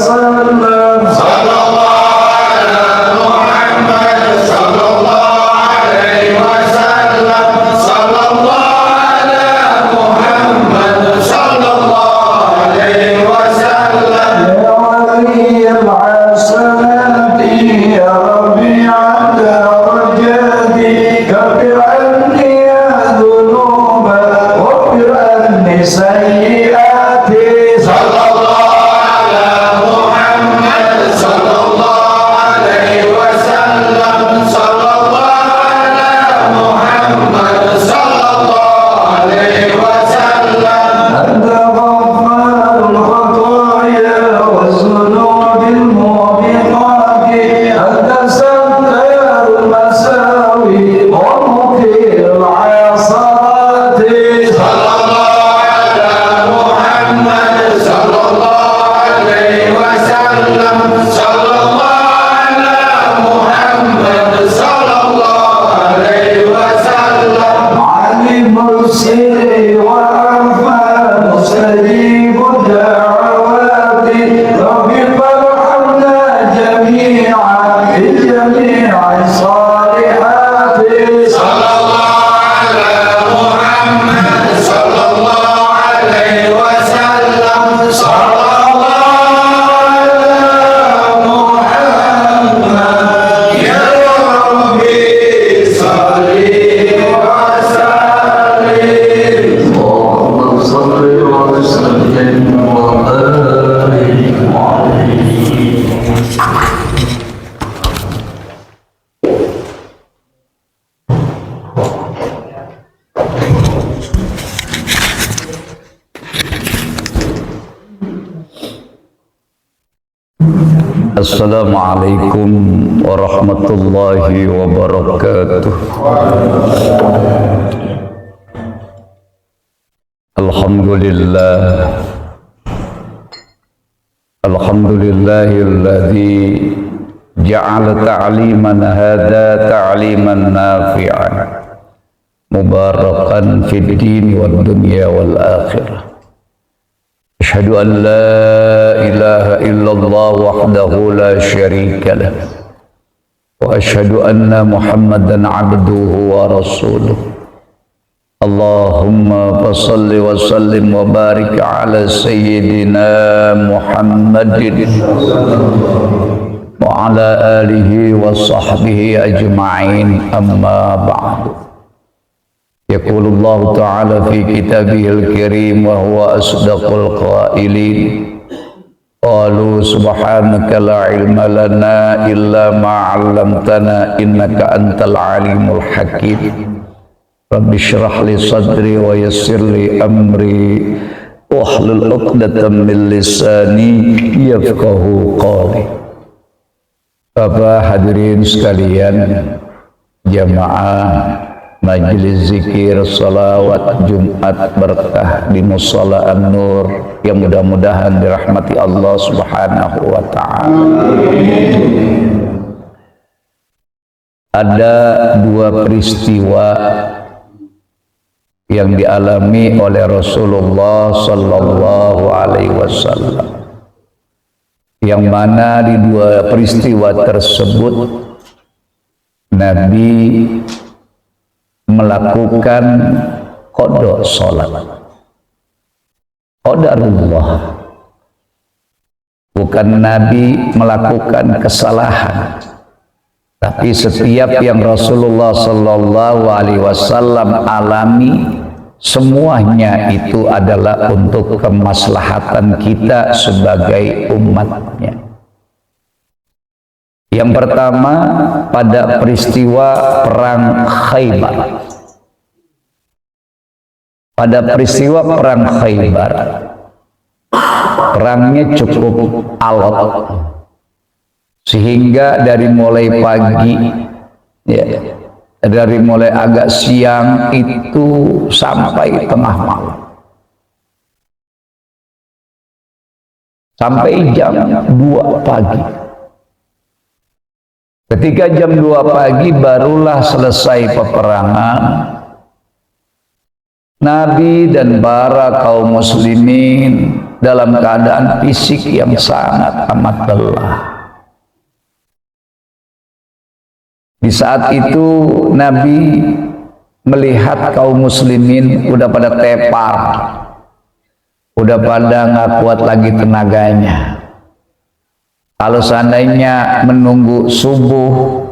وسلم صلى الله على محمد صلى الله عليه وسلم صلى الله على محمد صلى الله عليه وسلم يا ولي الحسنات يا ربيع درجاتي كفر عني ذنوب واغفر عني سيئاتي صلى الله على محمد صلى الله عليه وسلم صلى الله على محمد صلى الله عليه وسلم أنت غفار الخطايا والذنوب الموبقات أنت ستار المساوي ومقيل العصات صلى الله على محمد صلى الله عليه وسلم صلى الله على محمد صلى الله عليه وسلم علم السر وأخفى مستجيب الدعوات رب فارحمنا جميعا بجميع الصالحات صلى الله على محمد صلى الله عليه وسلم صلى الله على محمد يا ربي صل وسلم اللهم صل وسلم وبارك عليه. Assalamualaikum warahmatullahi wabarakatuh. Alhamdulillah, alhamdulillahilladzi ja'ala ta'liman hadha ta'liman nafi'an mubarakan fid din wad dunya wal akhirah. Asyhadu an la ilaha illallah wahdahu la syarika lah wa asyhadu anna Muhammadan abduhu wa rasuluh. Allahumma fassalli wa sallim wa barik ala sayyidina Muhammadin wa ala alihi wa sahbihi ajma'in, amma ba'du. يقول الله تعالى في كتابه الكريم وهو أصدق القائلين قالوا سبحانك لا علم لنا إلا ما علمتنا إنك أنت العليم الحكيم رب اشرح لي صدري ويسر لي أمري واحلل عقدة من لساني يفقهوا قولي. Bapak hadirin sekalian, jamaah Majelis Zikir Salawat Jumat Berkah di Mushola An-Nur yang mudah-mudahan dirahmati Allah Subhanahu wa Ta'ala. Ada dua peristiwa yang dialami oleh Rasulullah Sallallahu Alaihi Wasallam, yang mana di dua peristiwa tersebut Nabi melakukan qada salat. Qadarullah, bukan Nabi melakukan kesalahan, tapi setiap yang Rasulullah Sallallahu Alaihi Wasallam alami, semuanya itu adalah untuk kemaslahatan kita sebagai umatnya. Yang pertama, pada peristiwa perang Khaybar. Pada peristiwa perang Khaybar, perangnya cukup alot, sehingga dari mulai pagi, ya, dari mulai agak siang itu sampai tengah malam, sampai jam 2 pagi. Ketika jam 2 pagi barulah selesai peperangan. Nabi dan para kaum muslimin dalam keadaan fisik yang sangat amat lelah. Di saat itu Nabi melihat kaum muslimin udah pada tepar, udah pada nggak kuat lagi tenaganya. Kalau seandainya menunggu subuh,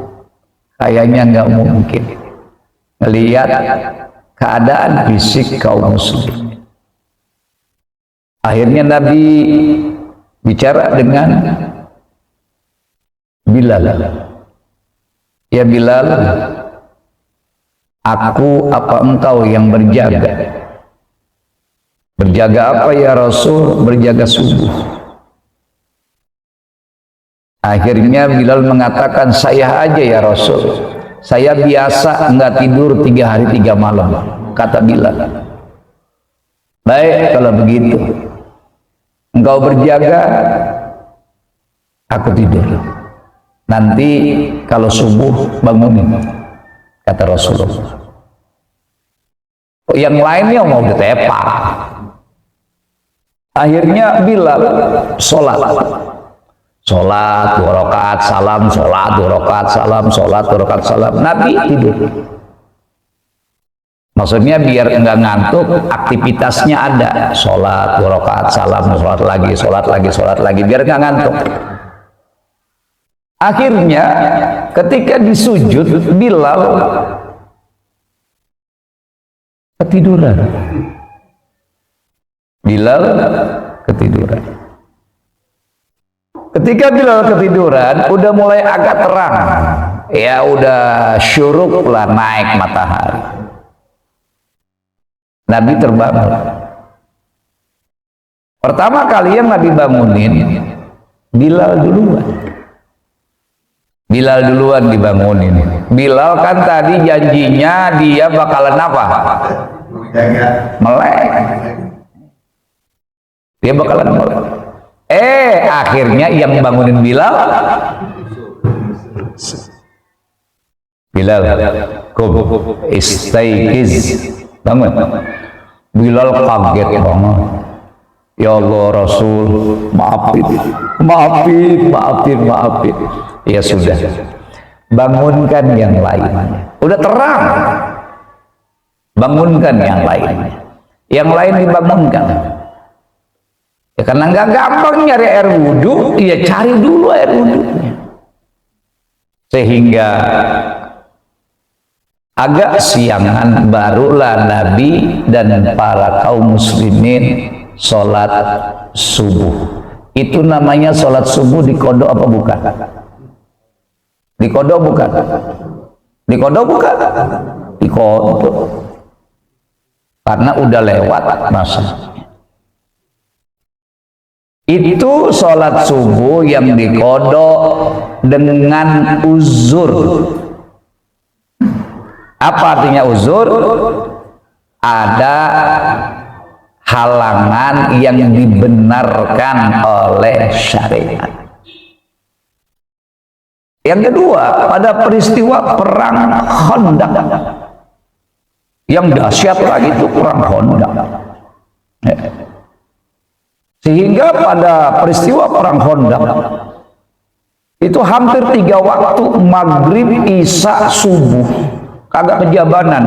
kayaknya nggak mungkin. Melihat keadaan fisik kaum muslimin, akhirnya Nabi bicara dengan Bilal. Ya Bilal, aku apa engkau yang berjaga? Berjaga apa ya Rasul? Berjaga subuh. Akhirnya Bilal mengatakan, saya aja ya Rasul, saya biasa enggak tidur 3 hari 3 malam, kata Bilal. Baik, kalau begitu engkau berjaga, aku tidur. Nanti kalau subuh bangunin, kata Rasulullah. Yang lainnya mau ditepar. Akhirnya Bilal sholat 2 rakaat salam, sholat 2 rakaat salam, sholat 2 rakaat salam. Nabi tidur. Maksudnya biar enggak ngantuk, aktivitasnya ada. Sholat 2 rakaat salam, sholat lagi, biar enggak ngantuk. Akhirnya ketika disujud, Bilal ketiduran. Ketika Bilal ketiduran, udah mulai agak terang, ya udah syuruk lah, naik matahari. Nabi terbangun. Pertama kali yang Nabi bangunin, Bilal duluan dibangunin. Bilal kan tadi janjinya dia bakalan apa? Melek. Dia bakalan melek. Akhirnya yang bangunin Bilal, kum istaiqiz, bangun. Bilal kaget banget. Ya Allah Rasul, maafin. Ya sudah, bangunkan yang lainnya. Udah terang, bangunkan yang lainnya. Yang lain dibangunkan. Ya karena nggak gampang nyari air wudhu, ya cari dulu air wudhunya. Sehingga agak siangan barulah Nabi dan para kaum muslimin sholat subuh. Itu namanya sholat subuh dikodok apa bukan? Dikodok bukan? Dikodok. Karena udah lewat masa. Itu sholat subuh yang dikodok dengan uzur. Apa artinya uzur? Ada halangan yang dibenarkan oleh syariat. Yang kedua, pada peristiwa perang Khandaq, yang dahsyat lagi itu perang Khandaq. Sehingga pada peristiwa perang Khandaq itu hampir 3 waktu, maghrib, isya, subuh, kagak kejabanan,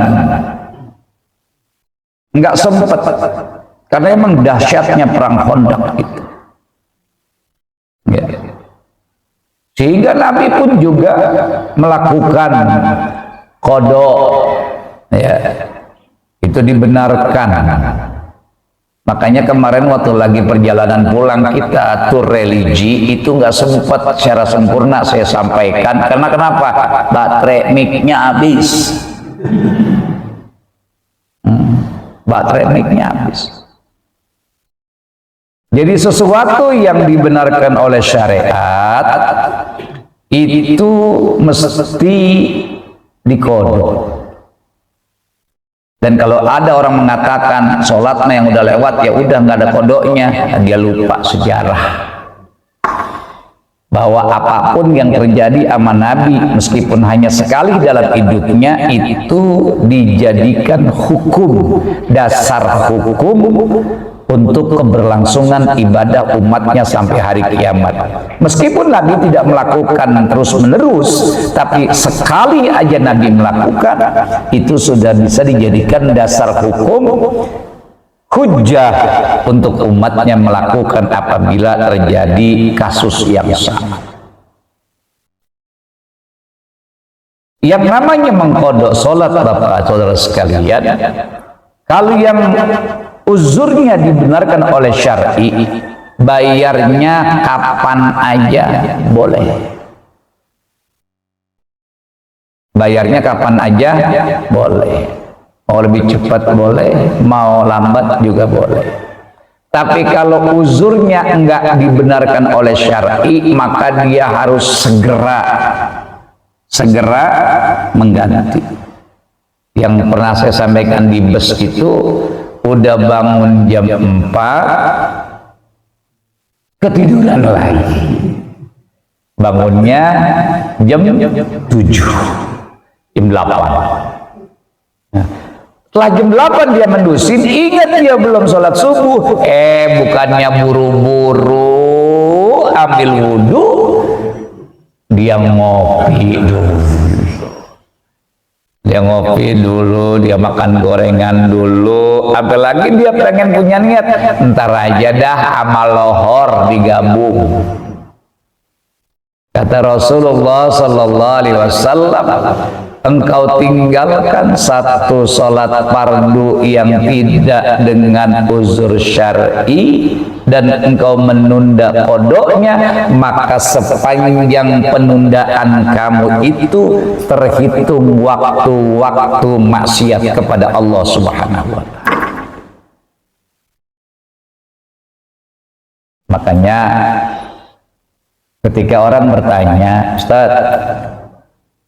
nggak sempet, karena emang dahsyatnya perang Khandaq itu. Ya. Sehingga Nabi pun juga melakukan qada, ya, itu dibenarkan. Makanya kemarin waktu lagi perjalanan pulang kita atur religi itu nggak sempat secara sempurna saya sampaikan. Karena kenapa? Baterai mic-nya habis. Baterai mic-nya habis. Jadi sesuatu yang dibenarkan oleh syariat itu mesti dikodok. Dan kalau ada orang mengatakan sholatnya yang udah lewat, ya udah nggak ada kodoknya, dia lupa sejarah. Bahwa apapun yang terjadi sama Nabi, meskipun hanya sekali dalam hidupnya, itu dijadikan hukum, dasar hukum untuk keberlangsungan ibadah umatnya sampai hari kiamat. Meskipun Nabi tidak melakukan terus-menerus, tapi sekali aja Nabi melakukan, itu sudah bisa dijadikan dasar hukum hujjah untuk umatnya melakukan apabila terjadi kasus yang sama. Yang namanya mengkodok sholat, Bapak saudara sekalian, kalau yang uzurnya dibenarkan oleh syar'i, bayarnya kapan aja boleh. Bayarnya kapan aja boleh. Mau lebih cepat boleh, mau lambat juga boleh. Tapi kalau uzurnya enggak dibenarkan oleh syar'i, maka dia harus segera mengganti. Yang pernah saya sampaikan di bus itu, udah bangun jam 4, ketiduran lagi. Bangunnya jam 7, jam 8. Nah, setelah jam 8 dia mendusin, ingat dia belum sholat subuh. Bukannya buru-buru ambil wudhu, dia ngopi dulu. Dia ngopi dulu, dia makan gorengan dulu. Apalagi dia pengen punya niat, ntar aja dah amal lohor digabung. Kata Rasulullah sallallahu alaihi wasallam, engkau tinggalkan satu sholat fardu yang tidak dengan uzur syar'i dan engkau menunda qodoknya, maka sepanjang penundaan kamu itu terhitung waktu-waktu maksiat kepada Allah Subhanahu wa ta'ala. Makanya ketika orang bertanya, Ustaz,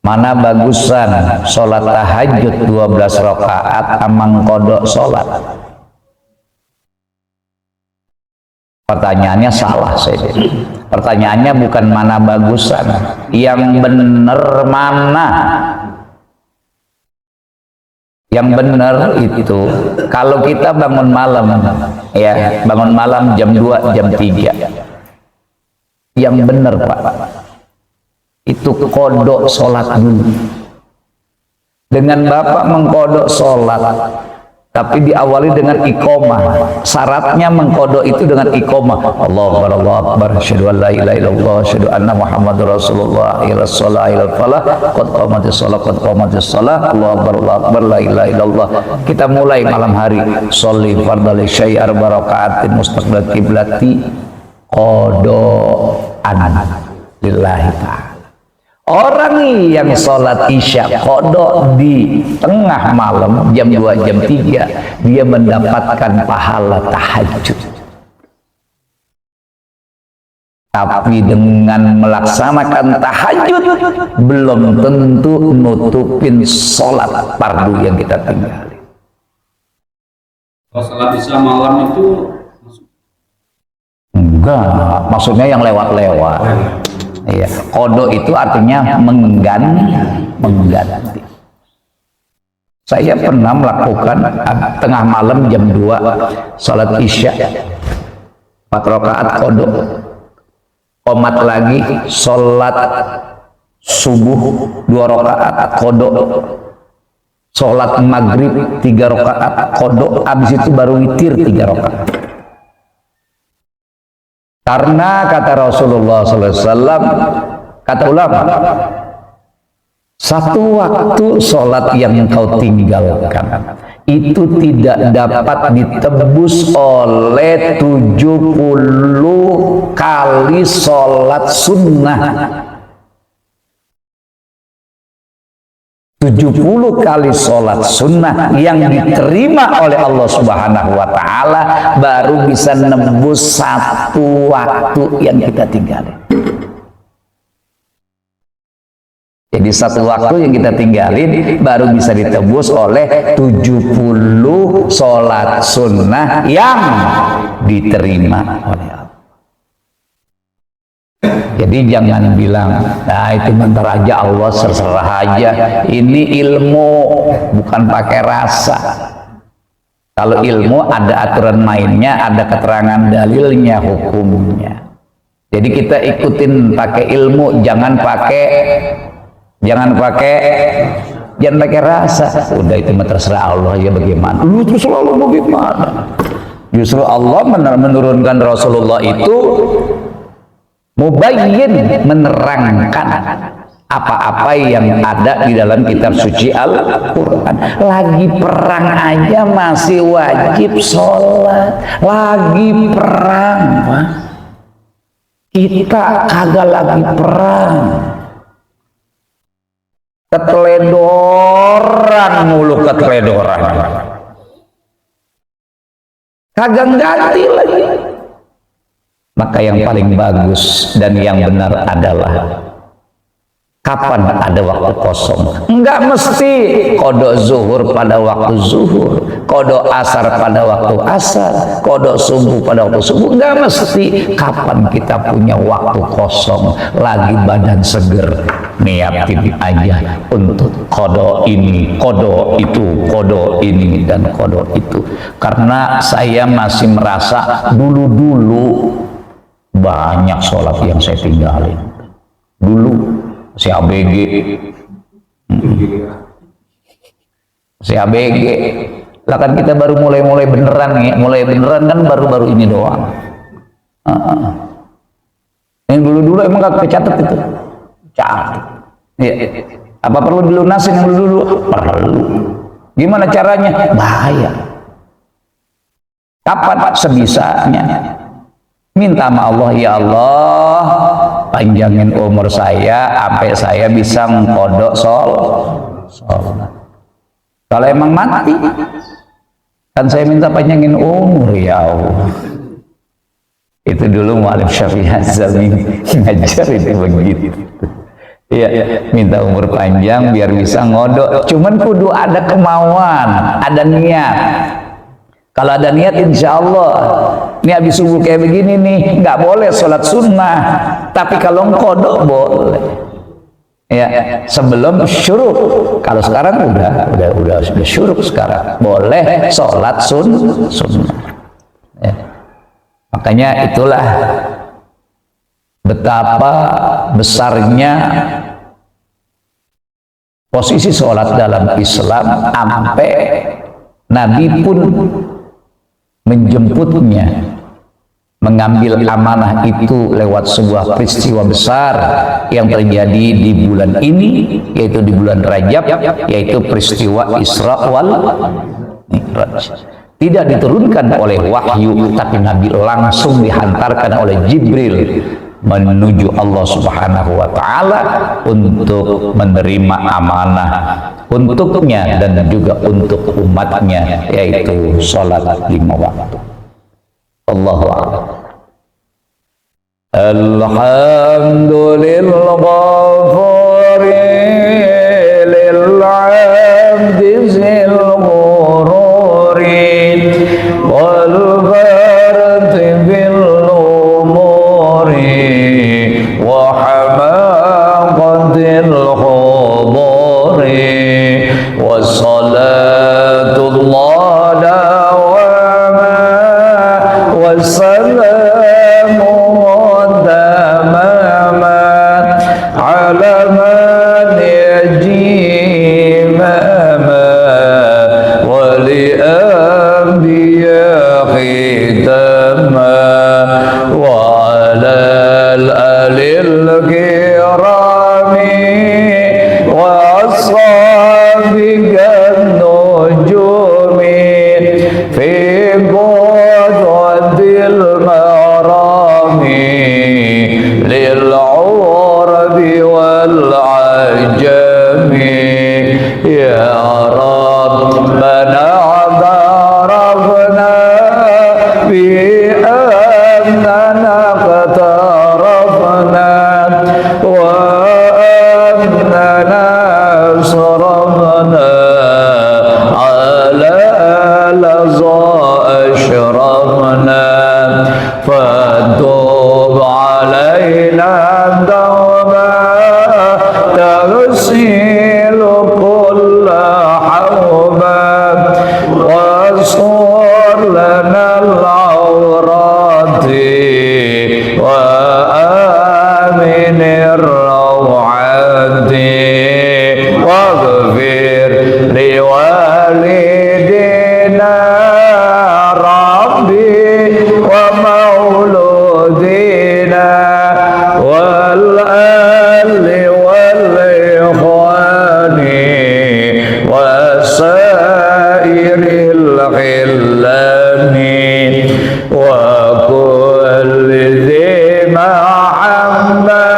mana bagusan sholat tahajud 12 rakaat amang kodok sholat? Pertanyaannya salah. Pertanyaannya bukan mana bagusan, yang benar mana? Yang benar itu kalau kita bangun malam, ya bangun malam jam 2, jam 3, yang benar Pak, itu kodok sholat dulu. Dengan Bapak mengkodok sholat, tapi diawali dengan iqomah. Syaratnya mengkodok itu dengan iqomah. Allahu Akbar, asyhadu an la ilaha illallah, asyhadu anna Muhammadur Rasulullah, ila shalah ila falah, qad qamatis shalah, qad qamatis shalah, Allahu Akbar, la ilaha illallah. Kita mulai malam hari, sholli fardhu syai' arba rakaatin mustaqbil qiblati qodaan lillahi ta'ala. Orang yang sholat isya kodok di tengah malam jam 2, jam 3, dia mendapatkan pahala tahajud. Tapi dengan melaksanakan tahajud belum tentu nutupin sholat fardu yang kita tinggali. Kalau sholat isya malam itu enggak, maksudnya yang lewat-lewat. Iya, kodok itu artinya mengganti. Saya pernah melakukan tengah malam jam 2 salat isya 4 rakaat kodok, qomat lagi salat subuh 2 rakaat kodok, salat maghrib 3 rakaat kodok, habis itu baru witir 3 rakaat. Karena kata Rasulullah SAW, kata ulama, satu waktu sholat yang engkau tinggalkan itu tidak dapat ditebus oleh 70 kali sholat sunnah. 70 kali sholat sunnah yang diterima oleh Allah Subhanahu wa ta'ala baru bisa nembus satu waktu yang kita tinggalin. Jadi satu waktu yang kita tinggalin baru bisa ditebus oleh 70 sholat sunnah yang diterima oleh Allah. Jadi jangan bilang, nah itu bentar aja Allah, serserah aja. Ini ilmu, bukan pakai rasa. Kalau ilmu ada aturan mainnya, ada keterangan dalilnya, hukumnya. Jadi kita ikutin pakai ilmu, jangan pakai rasa. Udah itu terserah Allah ya bagaimana. Lu terus selalu bagaimana? Justru Allah menurunkan Rasulullah itu mubayyin, menerangkan apa-apa yang ada di dalam kitab suci Al-Quran. Lagi perang aja masih wajib sholat. Lagi perang, Pak. Kita kagak lagi perang. Keteledoran mulu, keteledoran. Kagak ganti lagi. Maka yang paling bagus dan yang benar adalah kapan ada waktu kosong. Enggak mesti kodok zuhur pada waktu zuhur, kodok asar pada waktu asar, kodok subuh pada waktu subuh. Enggak mesti. Kapan kita punya waktu kosong, lagi badan seger, niatin aja untuk kodok ini, kodok itu, kodok ini dan kodok itu. Karena saya masih merasa dulu banyak sholat yang saya tinggalin. Dulu si ABG, lah kan kita baru mulai beneran nih, mulai beneran kan baru-baru ini doang. Yang dulu emang gak kecatat itu, catat. Ya. Apa perlu dilunasin yang dulu? Perlu. Gimana caranya? Bahaya. Kapan? Sebisanya. Minta sama Allah, ya Allah, panjangin umur saya sampai saya bisa mengkodok sholat. Kalau emang mati, kan saya minta panjangin umur, ya Allah. Itu dulu Mu'allim Syafi'i Hazami ngajar itu begitu. Iya, minta umur panjang biar bisa ngodok. Cuman kudu ada kemauan, ada niat. Kalau ada niat, insya Allah. Ini habis subuh kayak begini nih, nggak boleh sholat sunnah. Tapi kalau ngodok boleh. Ya, sebelum syuruk. Kalau sekarang udah syuruk sekarang. Boleh sholat sunnah. Ya. Makanya itulah betapa besarnya posisi sholat dalam Islam, sampai Nabi pun menjemputnya, mengambil amanah itu lewat sebuah peristiwa besar yang terjadi di bulan ini, yaitu di bulan Rajab, yaitu peristiwa Isra wal Mi'raj. Tidak diturunkan oleh wahyu, tapi Nabi langsung dihantarkan oleh Jibril menuju Allah Subhanahu wa Ta'ala untuk menerima amanah untuknya dan juga untuk umatnya, yaitu sholat 5 waktu. Allahu a'lam. Alhamdulillah lil 'abdi zil ghururi wal fardi bil umuri wa hamaqatil khuburi wa salatullah dawama wa salamu damama ala man yaji mama wa li anbiya khitama wa ala al-alil kirami wa ashabika nujumi fi qadwatil marami lil urbi wal ajami ya rabbana adarafna bi annana qatarafna الروعات واغفر لوالدينا ربي ومولودينا والأهل والإخوان وسائر الخلان وكل ذي محبة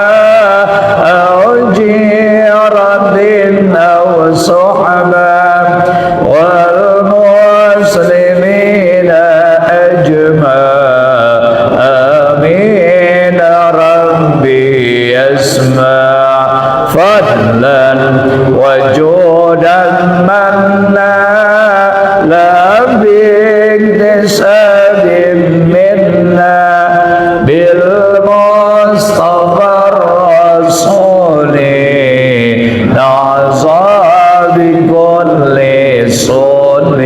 أو جيرة أو صحبة والمسلمين أجمع آمين ربي يسمع فضلا وجودا منا لا باكتساب منا بالمصطفى الرسول نعظى بكل صون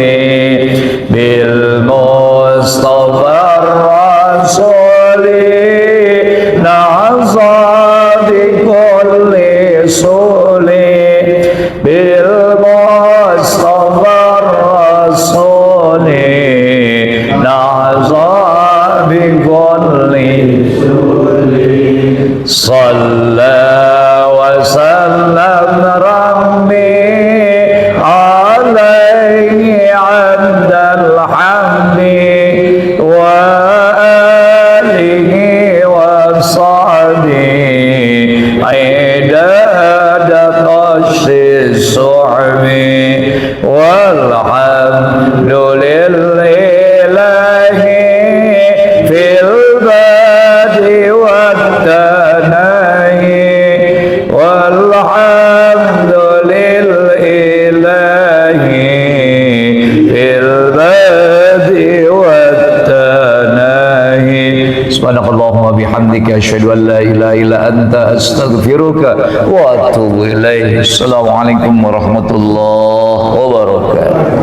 بالمصطفى الرسول نعظى بكل صون بالمصطفى الرسول نعظى بكل صلى وسلم ربي عليه عند الحمد وآله وصحبه عدد قش الصحب والحمد لله في البدء والثناء والحمد لله في البدء والثناء سبحانك اللهم وبحمدك أشهد أن لا إله إلا أنت أستغفرك وأتوب إليك السلام عليكم ورحمة الله وبركاته